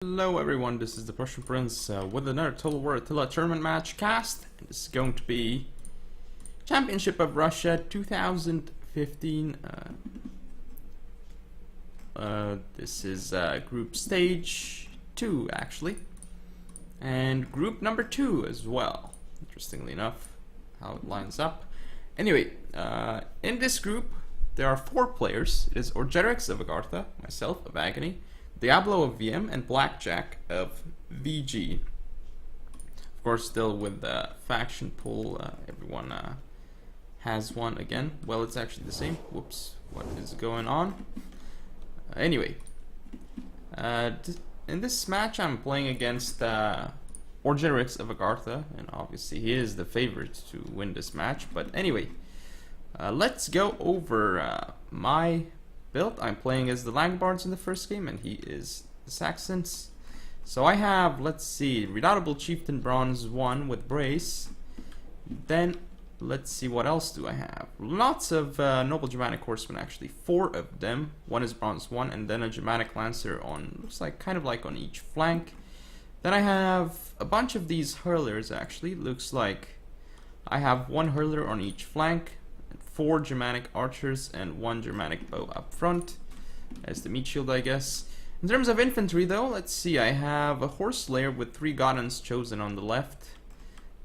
Hello everyone, this is the Prussian Prince with another Total War Attila tournament match cast. This is going to be Championship of Russia 2015. This is group stage 2 actually, and group number 2 as well, interestingly enough, how it lines up. Anyway, in this group there are 4 players. It is Orgetorix of Agartha, myself of Agony, Diablo of VM, and Blackjack of VG. Of course, still with the faction pool, everyone has one again. Well, it's actually the same. Whoops, what is going on? Anyway, in this match I'm playing against Orgetorix of Agartha, and obviously he is the favorite to win this match. But anyway, let's go over my build. I'm playing as the Langbards in the first game, and he is the Saxons. So I have, let's see, Redoubtable Chieftain Bronze 1 with Brace. Then, let's see, what else do I have? Lots of Noble Germanic Horsemen, actually. 4 of them. One is Bronze 1, and then a Germanic Lancer on, looks like, kind of like on each flank. Then I have a bunch of these Hurlers, actually. Looks like I have 1 Hurler on each flank, 4 Germanic archers, and 1 Germanic bow up front as the meat shield, I guess. In terms of infantry though, let's see, I have a horse slayer with 3 Godans chosen on the left,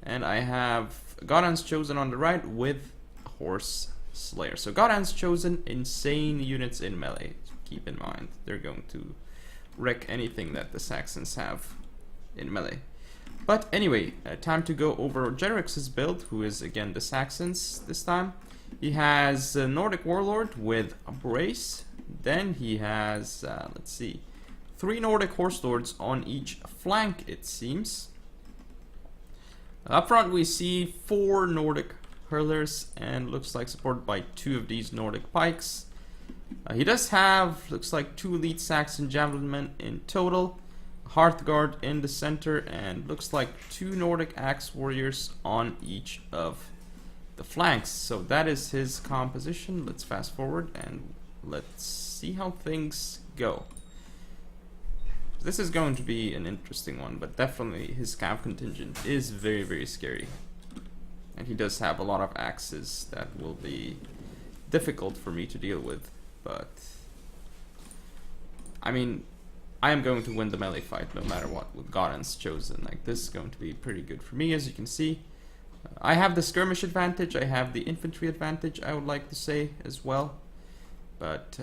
and I have Godans chosen on the right with a horse slayer. So Godans chosen, insane units in melee. Keep in mind, they're going to wreck anything that the Saxons have in melee. But anyway, time to go over Orgetorix's build, who is again the Saxons this time. He has a Nordic Warlord with a Brace. Then he has, let's see, 3 Nordic Horse Lords on each flank, it seems. Up front we see 4 Nordic Hurlers, and looks like supported by 2 of these Nordic Pikes. He does have, looks like, 2 Elite Saxon Javelinmen in total, a Hearthguard in the center, and looks like 2 Nordic Axe Warriors on each of the flanks. So that is his composition. Let's fast forward and let's see how things go. This is going to be an interesting one, but definitely his cav contingent is very, very scary. And he does have a lot of axes that will be difficult for me to deal with, but I mean, I am going to win the melee fight no matter what with Godans chosen. Like, this is going to be pretty good for me, as you can see. I have the skirmish advantage, I have the infantry advantage, I would like to say, as well. But,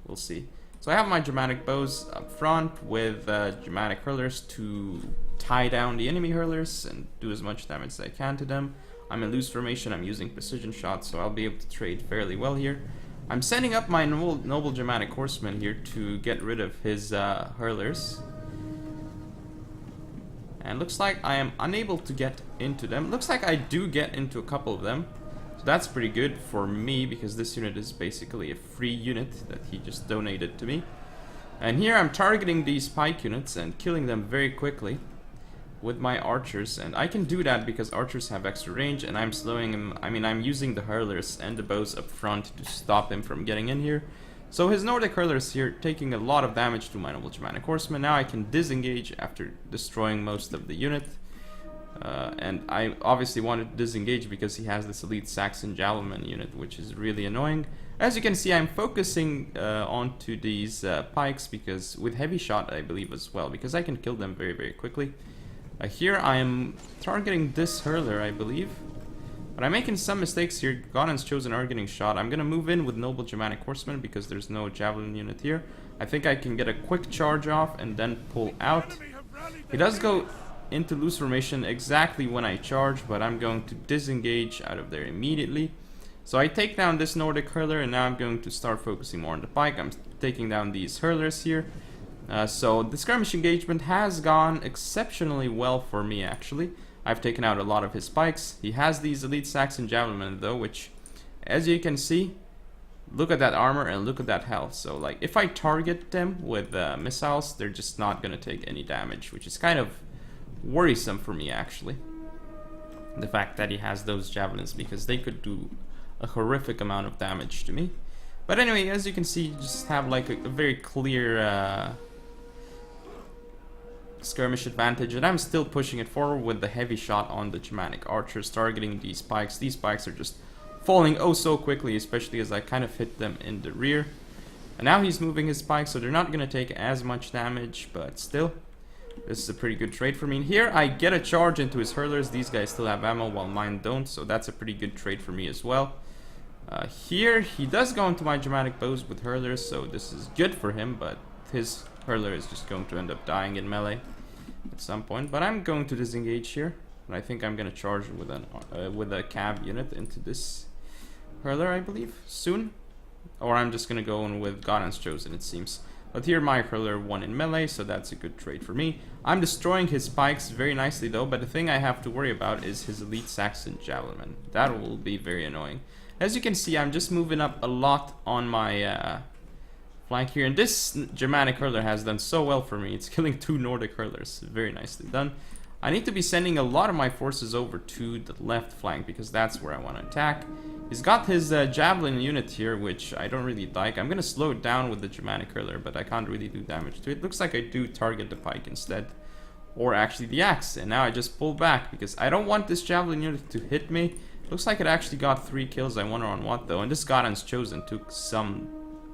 we'll see. So I have my Germanic bows up front with Germanic hurlers to tie down the enemy hurlers and do as much damage as I can to them. I'm in loose formation, I'm using precision shots, so I'll be able to trade fairly well here. I'm setting up my noble Germanic horseman here to get rid of his hurlers. And looks like I am unable to get into them. Looks like I do get into a couple of them. So that's pretty good for me, because this unit is basically a free unit that he just donated to me. And here I'm targeting these pike units and killing them very quickly with my archers. And I can do that because archers have extra range, and I'm slowing him. I mean, I'm using the hurlers and the bows up front to stop him from getting in here. So his Nordic hurlers here taking a lot of damage to my noble Germanic horseman. Now I can disengage after destroying most of the unit. And I obviously wanted to disengage because he has this elite Saxon Javelin unit, which is really annoying. As you can see, I'm focusing onto these pikes because with heavy shot, I believe, as well, because I can kill them very, very quickly. Here I am targeting this hurler, I believe. But I'm making some mistakes here. Godans chosen are getting shot. I'm gonna move in with noble Germanic horsemen because there's no javelin unit here. I think I can get a quick charge off and then pull out. He does go into loose formation exactly when I charge, but I'm going to disengage out of there immediately. So I take down this Nordic hurler, and now I'm going to start focusing more on the pike. I'm taking down these hurlers here. So the skirmish engagement has gone exceptionally well for me, actually. I've taken out a lot of his pikes. He has these elite Saxon Javelin though, which, as you can see, look at that armor and look at that health. So like, if I target them with missiles, they're just not gonna take any damage, which is kind of worrisome for me, actually. The fact that he has those javelins, because they could do a horrific amount of damage to me. But anyway, as you can see, you just have like a very clear skirmish advantage, and I'm still pushing it forward with the heavy shot on the Germanic archers, targeting these spikes. These spikes are just falling oh so quickly, especially as I kind of hit them in the rear. And now he's moving his spikes, so they're not going to take as much damage, but still, this is a pretty good trade for me. And here I get a charge into his hurlers. These guys still have ammo while mine don't, so that's a pretty good trade for me as well. Here he does go into my Germanic bows with hurlers, so this is good for him, but his hurler is just going to end up dying in melee at some point. But I'm going to disengage here, and I think I'm going to charge with a cav unit into this hurler, I believe, soon. Or I'm just going to go in with God's Chosen, it seems. But here my hurler won in melee, so that's a good trade for me. I'm destroying his spikes very nicely though, but the thing I have to worry about is his elite Saxon javelin. That will be very annoying. As you can see, I'm just moving up a lot on my flank here, and this Germanic hurler has done so well for me. It's killing 2 Nordic hurlers. Very nicely done. I need to be sending a lot of my forces over to the left flank because that's where I want to attack. He's got his javelin unit here, which I don't really like. I'm going to slow it down with the Germanic hurler, but I can't really do damage to it. Looks like I do target the pike instead, or actually the axe, and now I just pull back because I don't want this javelin unit to hit me. Looks like it actually got 3 kills. I wonder on what though. And this God's Chosen took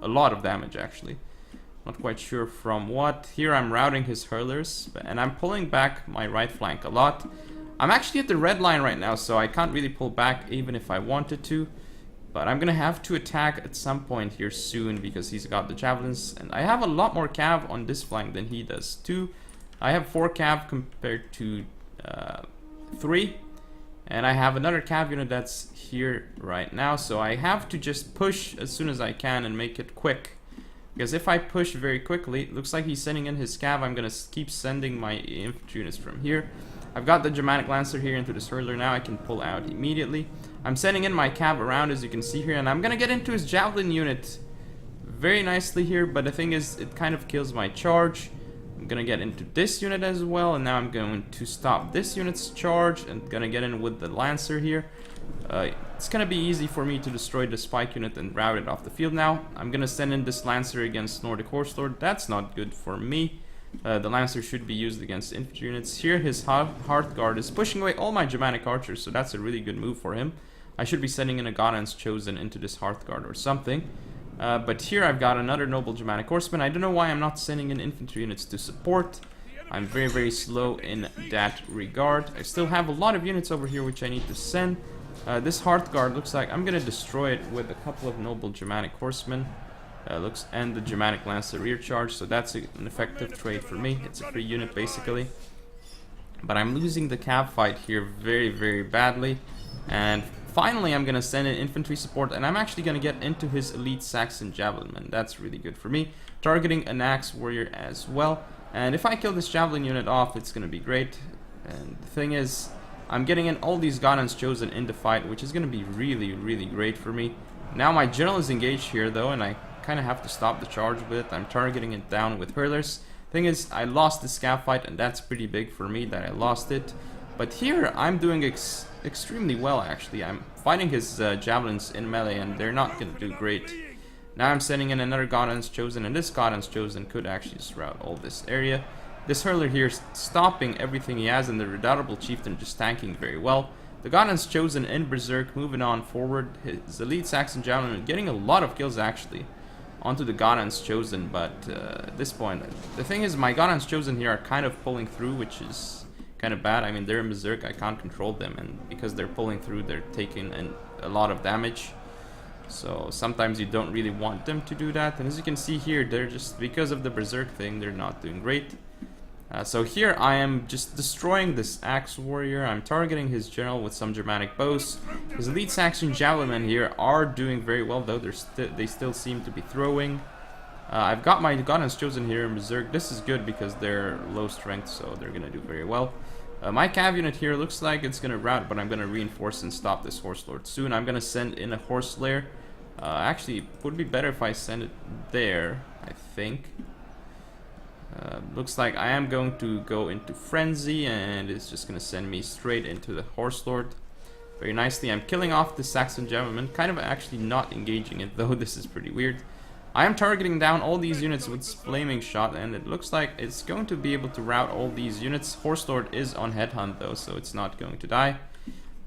a lot of damage actually. Not quite sure from what. Here I'm routing his hurlers, and I'm pulling back my right flank a lot. I'm actually at the red line right now, so I can't really pull back even if I wanted to. But I'm gonna have to attack at some point here soon because he's got the javelins, and I have a lot more cav on this flank than he does too. I have 4 cav compared to 3. And I have another cav unit that's here right now, so I have to just push as soon as I can and make it quick. Because if I push very quickly, it looks like he's sending in his cav. I'm going to keep sending my infantry units from here. I've got the Germanic Lancer here into this hurler now. I can pull out immediately. I'm sending in my cav around, as you can see here, and I'm going to get into his javelin unit very nicely here. But the thing is, it kind of kills my charge. I'm gonna get into this unit as well, and now I'm going to stop this unit's charge and gonna get in with the Lancer here. It's gonna be easy for me to destroy the spike unit and route it off the field now. I'm gonna send in this Lancer against Nordic Horse Lord. That's not good for me. The Lancer should be used against infantry units. Here his Hearth Guard is pushing away all my Germanic archers, so that's a really good move for him. I should be sending in a God's Chosen into this Hearth Guard or something. But here I've got another noble Germanic horseman. I don't know why I'm not sending in infantry units to support. I'm very, very slow in that regard. I still have a lot of units over here which I need to send. This Hearth Guard looks like I'm going to destroy it with a couple of noble Germanic horsemen. And the Germanic Lancer rear charge, so that's an effective trade for me. It's a free unit basically. But I'm losing the cav fight here very, very badly. And finally, I'm going to send in infantry support, and I'm actually going to get into his elite Saxon javelin. That's really good for me. Targeting an axe warrior as well. And if I kill this javelin unit off, it's going to be great. And the thing is, I'm getting in all these God's Chosen in the fight, which is going to be really, really great for me. Now my general is engaged here, though, and I kind of have to stop the charge with it. I'm targeting it down with hurlers. Thing is, I lost the scav fight, and that's pretty big for me that I lost it. But here, I'm doing extremely well, actually. I'm fighting his javelins in melee, and they're not going to do great. Now I'm sending in another God's Chosen, and this God's Chosen could actually just route all this area. This hurler here is stopping everything he has, and the Redoubtable Chieftain just tanking very well. The God's Chosen in Berserk, moving on forward. His elite Saxon javelin getting a lot of kills, actually, onto the God's Chosen, but at this point, the thing is, my God's Chosen here are kind of pulling through, which is kind of bad. I mean, they're in Berserk, I can't control them, and because they're pulling through, they're taking a lot of damage. So sometimes you don't really want them to do that, and as you can see here, they're just, because of the Berserk thing, they're not doing great. So here I am just destroying this Axe Warrior. I'm targeting his general with some Germanic bows. His elite Saxon javelin here are doing very well, though they still seem to be throwing. I've got my God's Chosen here in Berserk. This is good because they're low strength, so they're gonna do very well. My cav unit here looks like it's gonna rout, but I'm gonna reinforce and stop this Horse Lord soon. I'm gonna send in a Horse Slayer. Actually, it would be better if I send it there, I think. Looks like I am going to go into Frenzy, and it's just going to send me straight into the Horse Lord. very nicely. I'm killing off the Saxon gentleman, kind of actually not engaging it, though this is pretty weird. I am targeting down all these units with flaming shot, and it looks like it's going to be able to rout all these units. Horse Lord is on headhunt though, so it's not going to die.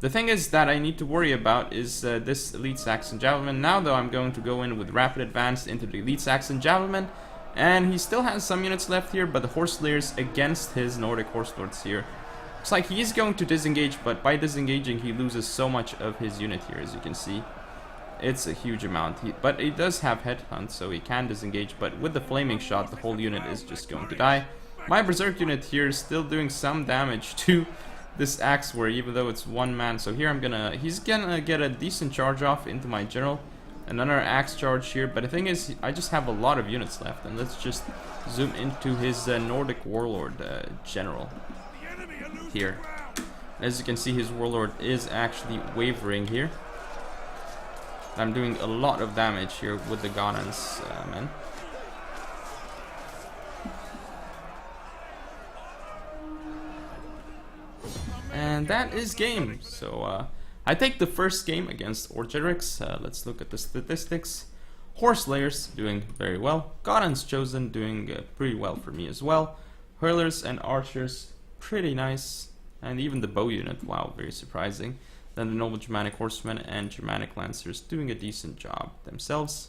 The thing is that I need to worry about is this elite Saxon javelin. Now though, I'm going to go in with rapid advance into the elite Saxon javelin, and he still has some units left here, but the horse layers against his Nordic horse lords here. Looks like he's going to disengage, but by disengaging he loses so much of his unit here, as you can see. It's a huge amount, but he does have headhunt, so he can disengage, but with the flaming shot the whole unit is just going to die. My berserk unit here is still doing some damage to this axe warrior, even though it's one man. So here he's gonna get a decent charge off into my general. Another axe charge here, but the thing is, I just have a lot of units left, and let's just zoom into his Nordic warlord general here. As you can see, his warlord is actually wavering here. I'm doing a lot of damage here with the Ghanans men. And that is game. So I take the first game against Orgetorix. Let's look at the statistics. Horse Layers doing very well. Ghanans chosen doing pretty well for me as well. Hurlers and archers pretty nice. And even the bow unit, wow, very surprising. Then the noble Germanic horsemen and Germanic lancers doing a decent job themselves.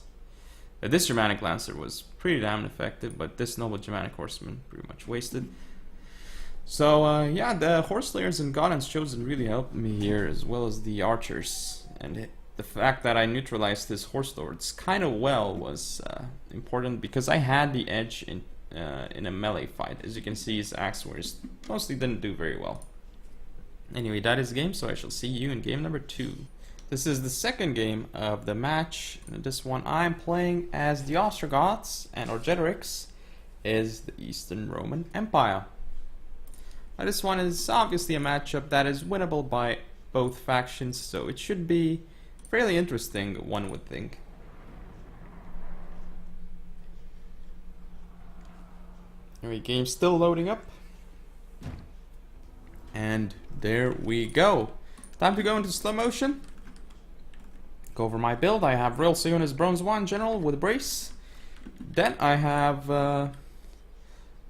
This Germanic lancer was pretty damn effective, but this noble Germanic horseman pretty much wasted. So yeah, the horse layers and Ghanans chosen really helped me here, as well as the archers. And the fact that I neutralized his horse lords kind of well was important, because I had the edge in a melee fight. As you can see, his axe warriors mostly didn't do very well. Anyway, that is the game, so I shall see you in game number 2. This is the second game of the match. In this one, I'm playing as the Ostrogoths, and Orgetorix is the Eastern Roman Empire. Now, this one is obviously a matchup that is winnable by both factions, so it should be fairly interesting, one would think. Anyway, game's still loading up. And there we go. Time to go into slow motion. Go over my build. I have Royal Sionis Bronze 1 General with Brace. Then I have,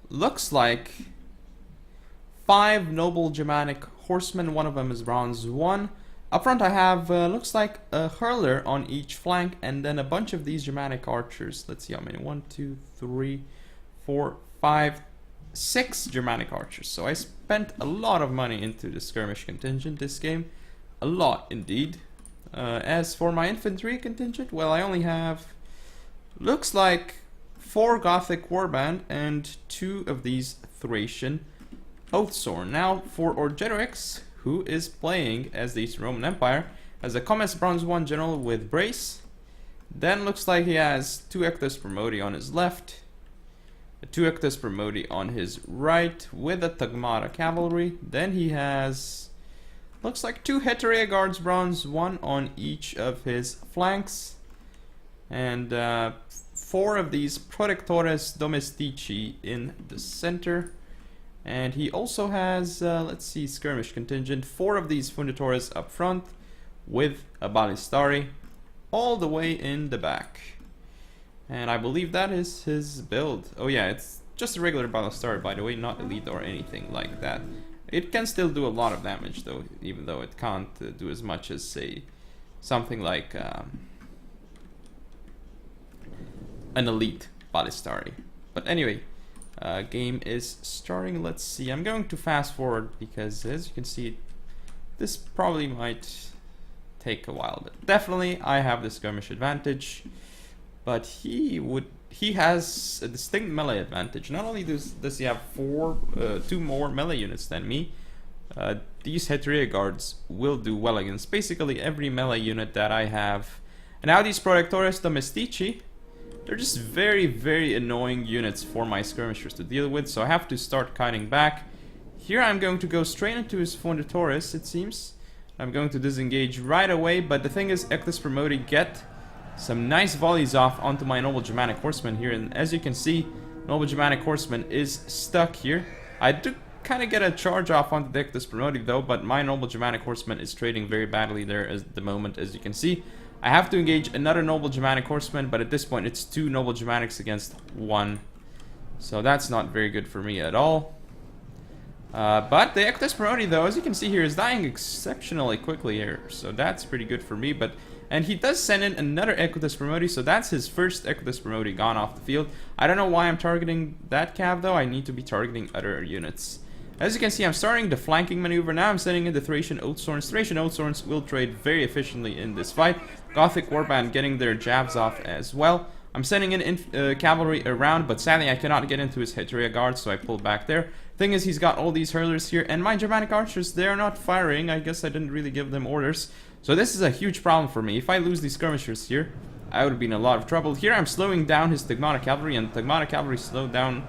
looks like 5 Noble Germanic Horsemen. One of them is Bronze 1. Up front I have, looks like a Hurler on each flank, and then a bunch of these Germanic archers. Let's see how many. 1, 2, 3, 4, 5, 6 Germanic archers. So I spent a lot of money into the skirmish contingent this game. A lot indeed. As for my infantry contingent, well, I only have, looks like 4 Gothic Warband and 2 of these Thracian Oathsworn. Now for Orgetorix, who is playing as the Eastern Roman Empire, has a Commerce Bronze 1 General with Brace. Then looks like he has 2 Ectus Promoti on his left, 2 Ectus Promoti on his right with a Tagmata Cavalry. Then he has, looks like 2 Heterea Guards Bronze 1 on each of his flanks, and 4 of these Protectores Domestici in the center. And he also has, let's see, skirmish contingent, 4 of these Funditores up front with a Ballistari all the way in the back. And I believe that is his build. Oh yeah, it's just a regular Ballistari, by the way, not elite or anything like that. It can still do a lot of damage though, even though it can't do as much as, say, something like an elite Ballistari. But anyway, game is starting. Let's see, I'm going to fast forward because, as you can see, this probably might take a while, but definitely I have the skirmish advantage. But he has a distinct melee advantage. Not only does he have 2 more melee units than me, these Heterea Guards will do well against basically every melee unit that I have. And now these Protectores Domestici, they're just very, very annoying units for my skirmishers to deal with, so I have to start kiting back. Here I'm going to go straight into his Funditores, it seems. I'm going to disengage right away, but the thing is, Ectus Promoti get some nice volleys off onto my Noble Germanic Horseman here, and as you can see, Noble Germanic Horseman is stuck here. I kind of get a charge off on the deck this promoting though, but my Noble Germanic Horseman is trading very badly there at the moment, as you can see. I have to engage another Noble Germanic Horseman, but at this point it's 2 Noble Germanics against 1. So that's not very good for me at all. But the Equites Promoti, though, as you can see here, is dying exceptionally quickly here. So that's pretty good for me. And he does send in another Equites Promoti, so that's his first Equites Promoti gone off the field. I don't know why I'm targeting that cav, though. I need to be targeting other units. As you can see, I'm starting the flanking maneuver. Now I'm sending in the Thracian Oathsworns. Thracian Oathsworns will trade very efficiently in this fight. Gothic Warband getting their jabs off as well. I'm sending in cavalry around, but sadly I cannot get into his Heteria Guard, so I pull back there. Thing is, he's got all these hurlers here, and my Germanic archers, they're not firing. I guess I didn't really give them orders. So this is a huge problem for me. If I lose these skirmishers here, I would be in a lot of trouble. Here I'm slowing down his Tagmata Cavalry, and Tagmata Cavalry slowed down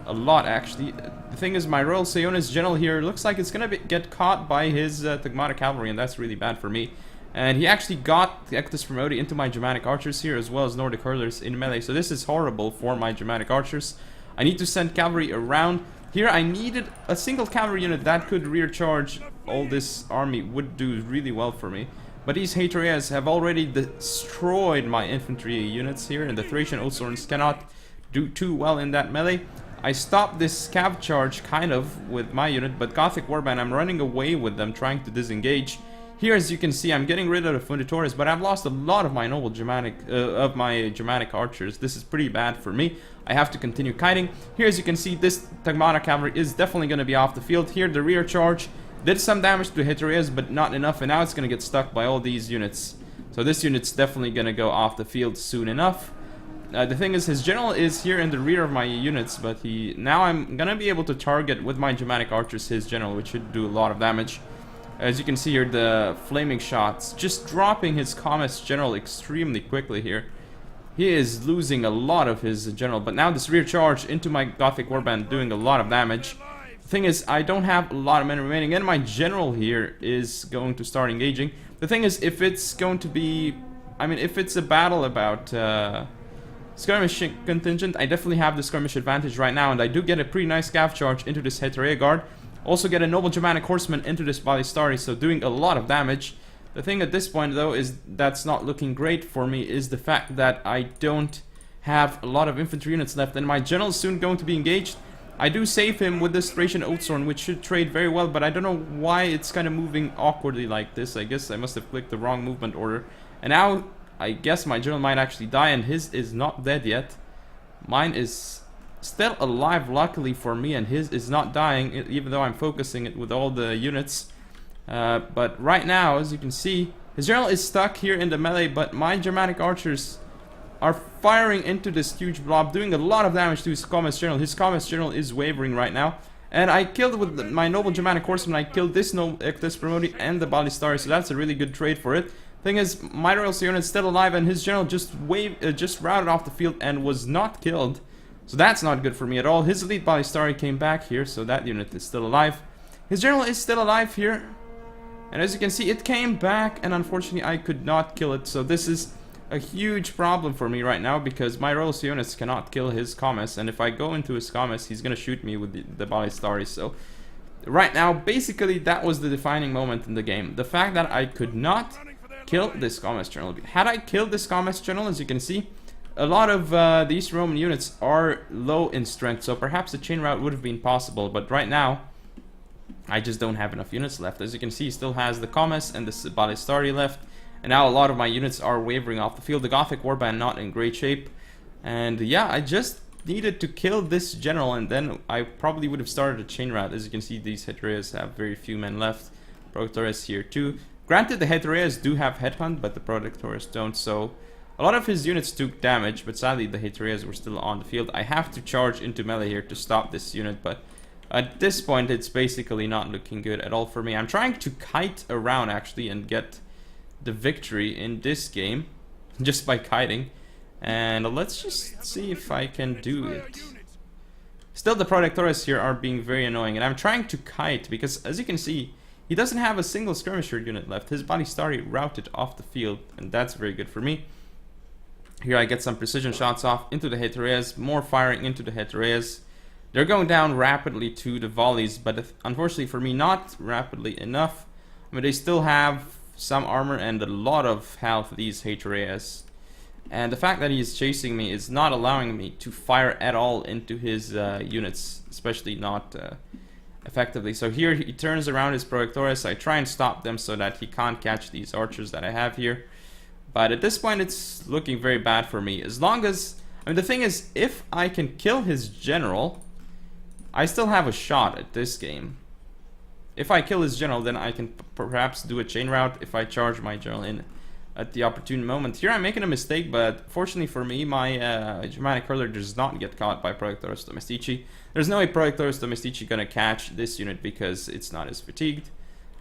a lot, actually. The thing is, my Royal Sionis General here looks like it's gonna get caught by his Tagmata Cavalry, and that's really bad for me. And he actually got the Equites Promoti into my Germanic archers here, as well as Nordic hurlers in melee. So this is horrible for my Germanic archers. I need to send cavalry around. Here I needed a single cavalry unit that could rear charge all this army, would do really well for me. But these Heterias have already destroyed my infantry units here, and the Thracian Oathsworns cannot do too well in that melee. I stopped this cav charge kind of with my unit, but Gothic Warband, I'm running away with them, trying to disengage. Here, as you can see, I'm getting rid of the Funditores, but I've lost a lot of my noble Germanic, Germanic archers. This is pretty bad for me. I have to continue kiting. Here, as you can see, this Tagmata cavalry is definitely going to be off the field. Here, the rear charge did some damage to Heterias, but not enough, and now it's going to get stuck by all these units. So this unit's definitely going to go off the field soon enough. The thing is, his general is here in the rear of my units, but now I'm going to be able to target with my Germanic archers his general, which should do a lot of damage. As you can see here, the flaming shots just dropping his Comus general extremely quickly here. He is losing a lot of his general, but now this rear charge into my Gothic Warband doing a lot of damage. The thing is, I don't have a lot of men remaining, and my general here is going to start engaging. The thing is, if it's going to be, if it's a battle about skirmish contingent, I definitely have the skirmish advantage right now, and I do get a pretty nice scav charge into this Heteria Guard. Also get a Noble Germanic Horseman into this Ballistari, so doing a lot of damage. The thing at this point, though, is that's not looking great for me, is the fact that I don't have a lot of infantry units left, and my general is soon going to be engaged. I do save him with this Thracian Oathsworn, which should trade very well, but I don't know why it's kind of moving awkwardly like this. I guess I must have clicked the wrong movement order. And now, I guess my general might actually die, and his is not dead yet. Mine is still alive, luckily for me, and his is not dying, even though I'm focusing it with all the units. But right now, as you can see, his general is stuck here in the melee, but my Germanic archers are firing into this huge blob, doing a lot of damage to his Comus general. His Comus general is wavering right now. And I killed with my Noble Germanic Horseman, I killed this Equites Promoti and the Ballistari, so that's a really good trade for it. Thing is, my Royal Sion is still alive, and his general just routed off the field and was not killed. So that's not good for me at all. His elite Ballistari came back here, so that unit is still alive. His general is still alive here. And as you can see, it came back, and unfortunately I could not kill it. So this is a huge problem for me right now, because my Royal Sionis cannot kill his Comus. And if I go into his Comus, he's going to shoot me with the Ballistari. So right now, basically, that was the defining moment in the game. The fact that I could not kill this Comus general. Had I killed this Comus general, as you can see, a lot of these Roman units are low in strength, so perhaps a chain route would have been possible, but right now I just don't have enough units left. As you can see, he still has the Comus and the Ballistari left, and now a lot of my units are wavering off the field. The Gothic Warband not in great shape, and yeah, I just needed to kill this general, and then I probably would have started a chain route. As you can see, these Heterias have very few men left. Protectores here too. Granted, the Heterias do have Headhunt, but the Protectores don't, so a lot of his units took damage, but sadly the Heterias were still on the field. I have to charge into melee here to stop this unit, but at this point it's basically not looking good at all for me. I'm trying to kite around actually and get the victory in this game just by kiting, and let's just see if I can do it. Still, the Protectores here are being very annoying, and I'm trying to kite because, as you can see, he doesn't have a single skirmisher unit left. His Ballistari routed off the field, and that's very good for me. Here I get some precision shots off into the Heterias, more firing into the Heterias. They're going down rapidly to the volleys, but unfortunately for me, not rapidly enough. I mean, they still have some armor and a lot of health, these Hatreas. And the fact that he is chasing me is not allowing me to fire at all into his units, especially not effectively. So here he turns around his Orgetorix. I try and stop them so that he can't catch these archers that I have here. But at this point it's looking very bad for me. As long as... I mean, the thing is, if I can kill his general, I still have a shot at this game. If I kill his general, then I can perhaps do a chain route if I charge my general in at the opportune moment. Here I'm making a mistake, but fortunately for me, my Germanic hurler does not get caught by Orgetorix Domestici. There's no way Orgetorix Domestici gonna catch this unit because it's not as fatigued.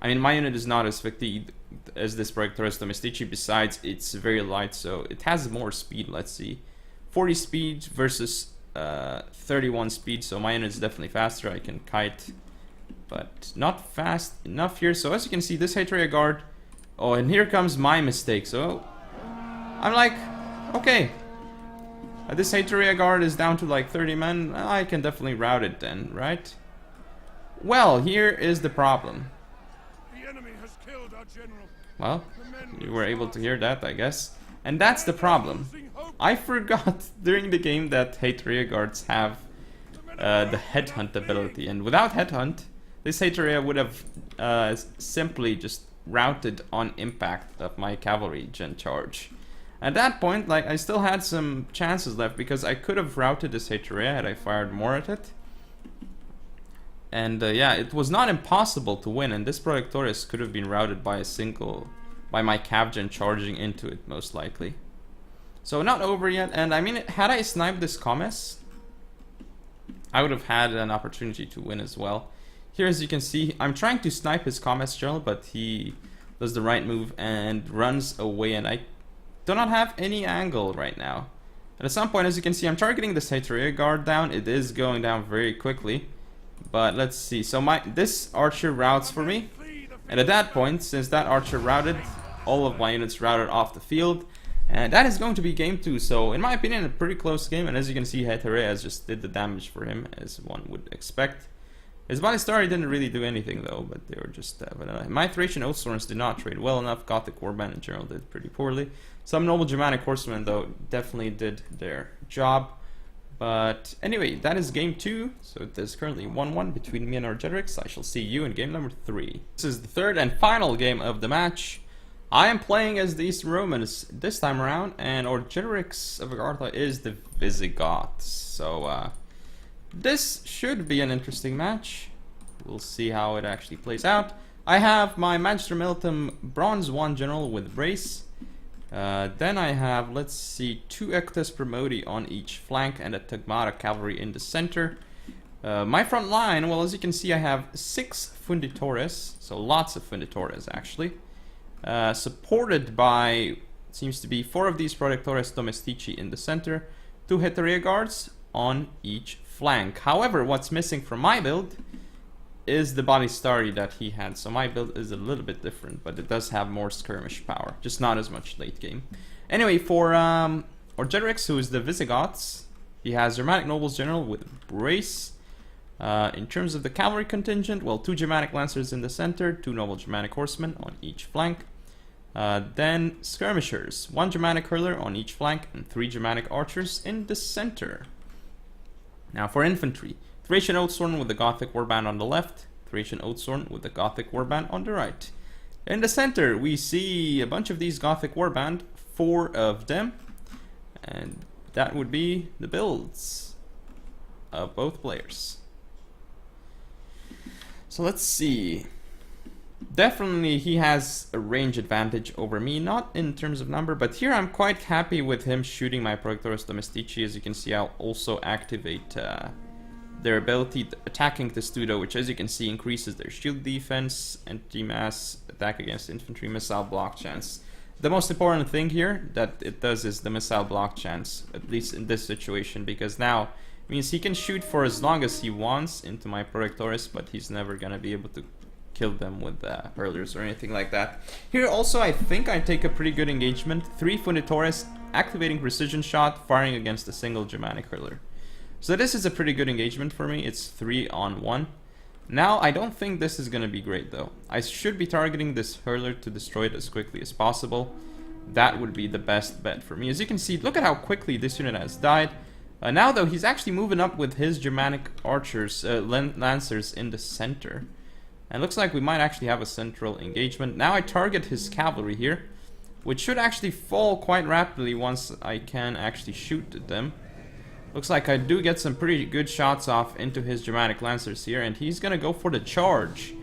I mean, my unit is not as fatigued as this Orgetorix Domestici, besides it's very light, so it has more speed. Let's see. 40 speed versus 31 speed, so my unit is definitely faster. I can kite, but not fast enough here. So as you can see, this Hatrea guard... Oh, and here comes my mistake. So I'm like, okay, this Hatrea guard is down to like 30 men. I can definitely route it then, right? Well, here is the problem. The enemy has killed our general. Well, you were able to hear that, I guess. And that's the problem. I forgot during the game that Hatrea guards have the headhunt ability, and without headhunt, this Hatrea would have simply just routed on impact of my cavalry gen charge. At that point, like, I still had some chances left because I could have routed this Hatrea had I fired more at it. And yeah, it was not impossible to win, and this Orgetorix could have been routed by by my cav gen charging into it, most likely. So not over yet, and I mean, had I sniped this Commes, I would have had an opportunity to win as well. Here, as you can see, I'm trying to snipe his Commes general, but he does the right move and runs away, and I do not have any angle right now. And at some point, as you can see, I'm targeting this Hatrea guard down. It is going down very quickly, but let's see. So this archer routes for me, and at that point, since that archer routed, all of my units routed off the field, and that is going to be game 2. So in my opinion, a pretty close game, and as you can see, Hatrea just did the damage for him, as one would expect. His body star didn't really do anything though, but they were just... my Thracian Oathsworns did not trade well enough. Gothic Warband in general did pretty poorly. Some noble Germanic horsemen though definitely did their job. But anyway, that is game 2. So it is currently 1-1 between me and Orgetorix. I shall see you in game number 3. This is the third and final game of the match. I am playing as the Eastern Romans this time around, and Orgetorix of Agartha is the Visigoths. So this should be an interesting match. We'll see how it actually plays out. I have my Magister Militum Bronze 1 General with Brace. Then I have, let's see, 2 Ectus Promoti on each flank and a Tagmata Cavalry in the center. My front line, well, as you can see, I have 6 Funditores, so lots of Funditores actually. Supported by, seems to be 4 of these Orgetorix Domestici in the center, 2 Hatrea guards on each flank. However, what's missing from my build is the body starry that he had. So my build is a little bit different, but it does have more skirmish power, just not as much late game. Anyway, for Orgetorix, who is the Visigoths, he has Germanic Nobles General with Brace. In terms of the cavalry contingent, well, 2 Germanic Lancers in the center, 2 Noble Germanic Horsemen on each flank. Then Skirmishers, 1 Germanic Hurler on each flank and 3 Germanic Archers in the center. Now for infantry, Thracian Oathsworn with the Gothic Warband on the left, Thracian Oathsworn with the Gothic Warband on the right. In the center, we see a bunch of these Gothic Warband, 4 of them, and that would be the builds of both players. So let's see. Definitely he has a range advantage over me, not in terms of number, but here I'm quite happy with him shooting my Orgetorix Domestici. As you can see, I'll also activate their ability attacking Testudo, which as you can see increases their shield defense, anti-mass, attack against infantry, missile block chance. The most important thing here that it does is the missile block chance, at least in this situation, because now it means he can shoot for as long as he wants into my Orgetorix, but he's never gonna be able to kill them with hurlers or anything like that. Here also I think I take a pretty good engagement. 3 Funditores, activating precision shot, firing against a single Germanic hurler. So this is a pretty good engagement for me. It's 3-on-1. Now, I don't think this is going to be great, though. I should be targeting this hurler to destroy it as quickly as possible. That would be the best bet for me. As you can see, look at how quickly this unit has died. Now, though, he's actually moving up with his Germanic archers, lancers in the center. And looks like we might actually have a central engagement. Now I target his cavalry here, which should actually fall quite rapidly once I can actually shoot at them. Looks like I do get some pretty good shots off into his Germanic lancers here, and he's gonna go for the charge.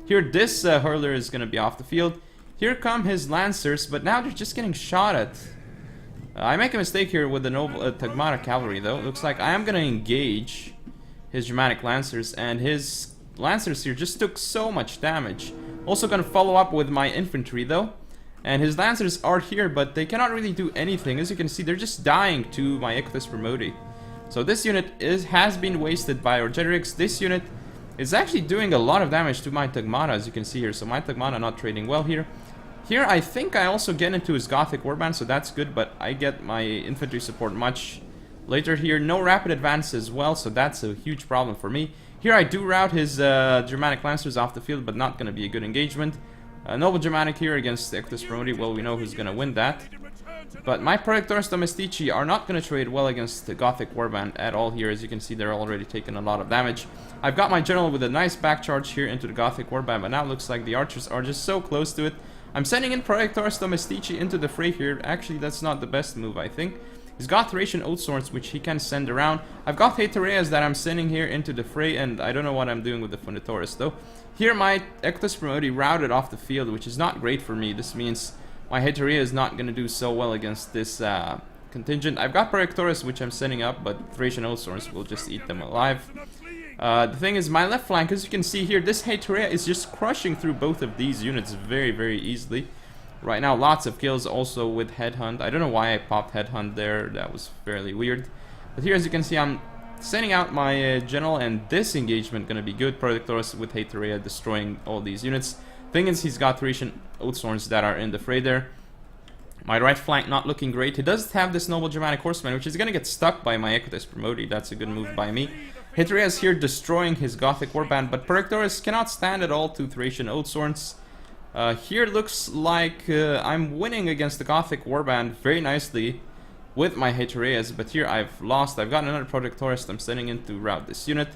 Here, this hurler is gonna be off the field. Here come his lancers, but now they're just getting shot at. I make a mistake here with the noble Tagmata cavalry, though. Looks like I am gonna engage his Germanic lancers, and his lancers here just took so much damage. Also gonna follow up with my infantry, though. And his lancers are here, but they cannot really do anything. As you can see, they're just dying to my Ictus Promoti. So this unit has been wasted by Orgetorix. This unit is actually doing a lot of damage to my Tagmata, as you can see here. So my Tagmata not trading well here. Here, I think I also get into his Gothic Warband, so that's good, but I get my infantry support much later here. No rapid advance as well, so that's a huge problem for me. Here, I do rout his Germanic Lancers off the field, but not going to be a good engagement. Noble Germanic here against the Ictus Promoti. Well, we know who's going to win that. But my Projectores Domestici are not going to trade well against the Gothic Warband at all here. As you can see, they're already taking a lot of damage. I've got my general with a nice back charge here into the Gothic Warband, but now it looks like the archers are just so close to it. I'm sending in Projectores Domestici into the fray here. Actually, that's not the best move, I think. He's got Thracian Oath Swords, which he can send around. I've got Hatereas that I'm sending here into the fray, and I don't know what I'm doing with the Funditoris, though. Here, my Ictus Promoti routed off the field, which is not great for me. This means my Haterea is not going to do so well against this contingent. I've got Projectores, which I'm sending up, but Thracian Oath Swords will just eat them alive. The thing is, my left flank, as you can see here, this Haterea is just crushing through both of these units very, very easily. Right now, lots of kills also with Headhunt. I don't know why I popped Headhunt there. That was fairly weird. But here, as you can see, I'm sending out my general, and this engagement going to be good. Projectores with Haterea destroying all these units. Thing is, he's got Thracian Oath Swords that are in the fray there. My right flank not looking great. He does have this Noble Germanic Horseman, which is going to get stuck by my Ictus Promoti. That's a good move by me. Haterea is here destroying his Gothic Warband, but Projectores cannot stand at all to Thracian Oath Swords. Here looks like I'm winning against the Gothic Warband very nicely with my Hatereas, but here I've lost. I've got another Projectores I'm sending in to rout this unit.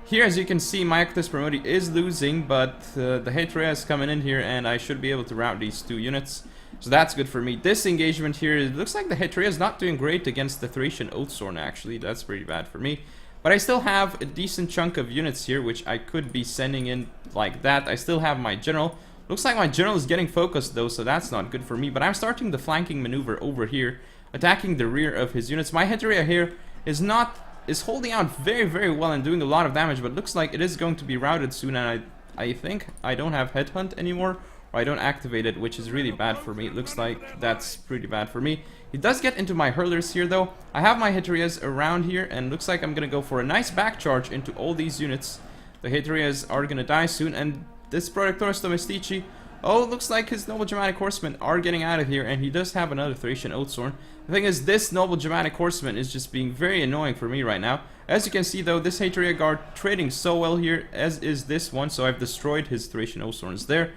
Here, as you can see, my Ictus Promoti is losing, but the Haterea is coming in here, and I should be able to rout these two units. So that's good for me. This engagement here, it looks like the Haterea is not doing great against the Thracian Oath Sword, actually. That's pretty bad for me. But I still have a decent chunk of units here, which I could be sending in like that. I still have my general. Looks like my general is getting focused, though, so that's not good for me. But I'm starting the flanking maneuver over here, attacking the rear of his units. My Haterea here is holding out very, very well and doing a lot of damage, but looks like it is going to be routed soon, and I think I don't have Headhunt anymore, or I don't activate it, which is really bad for me. It looks like that's pretty bad for me. He does get into my hurlers here, though. I have my Hatereas around here, and looks like I'm gonna go for a nice back charge into all these units. The Hatereas are gonna die soon, and this Projectores Domestici, oh, looks like his Noble Germanic Horsemen are getting out of here, and he does have another Thracian Oath Sword. The thing is, this Noble Germanic Horseman is just being very annoying for me right now. As you can see, though, this Haterea Guard trading so well here, as is this one, so I've destroyed his Thracian Oath Swords there.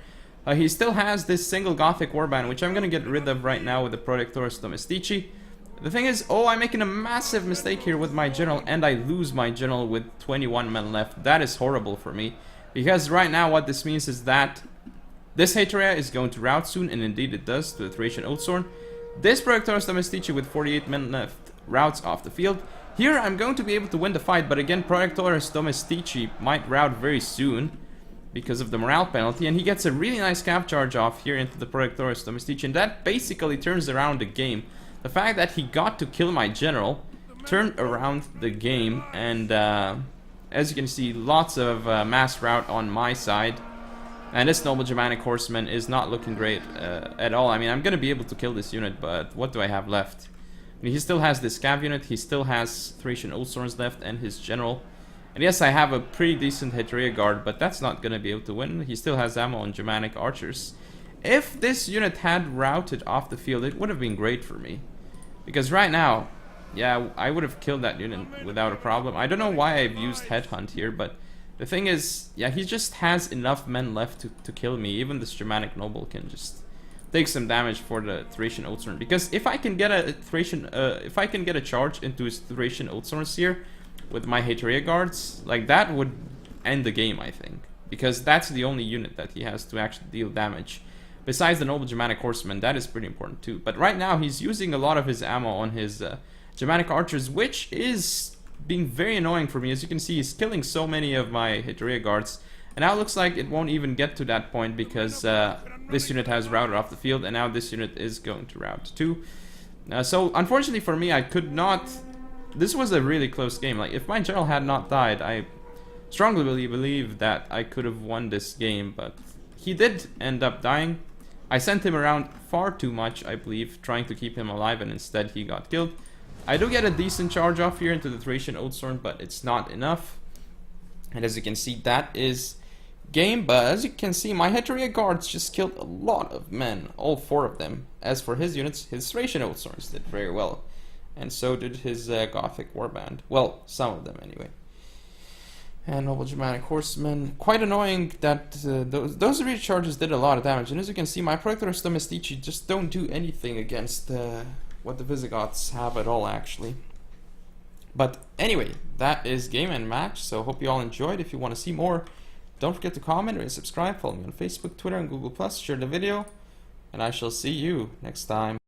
He still has this single Gothic Warband, which I'm going to get rid of right now with the Projectores Domestici. The thing is, oh, I'm making a massive mistake here with my general, and I lose my general with 21 men left. That is horrible for me, because right now what this means is that this Haterea is going to rout soon, and indeed it does, to the Thracian Oath Sword. This Projectores Domestici with 48 men left routes off the field. Here I'm going to be able to win the fight, but again, Projectores Domestici might rout very soon because of the morale penalty, and he gets a really nice cap charge off here into the Projectores Domestici, and that basically turns around the game. The fact that he got to kill my general turned around the game, and as you can see, lots of mass rout on my side. And this Noble Germanic Horseman is not looking great at all. I mean, I'm going to be able to kill this unit, but what do I have left? I mean, he still has this Cav unit, he still has Thracian Oath Swords left, and his general. And yes, I have a pretty decent Haterea Guard, but that's not going to be able to win. He still has ammo on Germanic Archers. If this unit had routed off the field, it would have been great for me. Because right now, yeah, I would have killed that unit without a problem. I don't know why I've used Headhunt here, but the thing is, yeah, he just has enough men left to kill me. Even this Germanic noble can just take some damage for the Thracian Oathsworn. Because if I can get a Thracian, if I can get a charge into his Thracian Oathsworns here with my Heteria guards, like that would end the game, I think. Because that's the only unit that he has to actually deal damage. Besides the noble Germanic horsemen, that is pretty important too. But right now he's using a lot of his ammo on his Germanic archers, which is being very annoying for me. As you can see, he's killing so many of my Heteria guards. And now it looks like it won't even get to that point because this unit has routed off the field, and now this unit is going to rout too. So unfortunately for me, I could not... This was a really close game. Like, if my general had not died, I strongly believe that I could have won this game, but he did end up dying. I sent him around far too much, I believe, trying to keep him alive, and instead he got killed. I do get a decent charge off here into the Thracian Oathsworn, but it's not enough. And as you can see, that is game. But as you can see, my Heteria guards just killed a lot of men, all 4 of them. As for his units, his Thracian Oathsworns did very well. And so did his Gothic Warband. Well, some of them anyway. And noble Germanic horsemen. Quite annoying that those recharges did a lot of damage. And as you can see, my Proctors Domestici just don't do anything against what the Visigoths have at all, actually. But anyway, that is game and match. So hope you all enjoyed. If you want to see more, don't forget to comment or subscribe. Follow me on Facebook, Twitter, and Google+. Share the video. And I shall see you next time.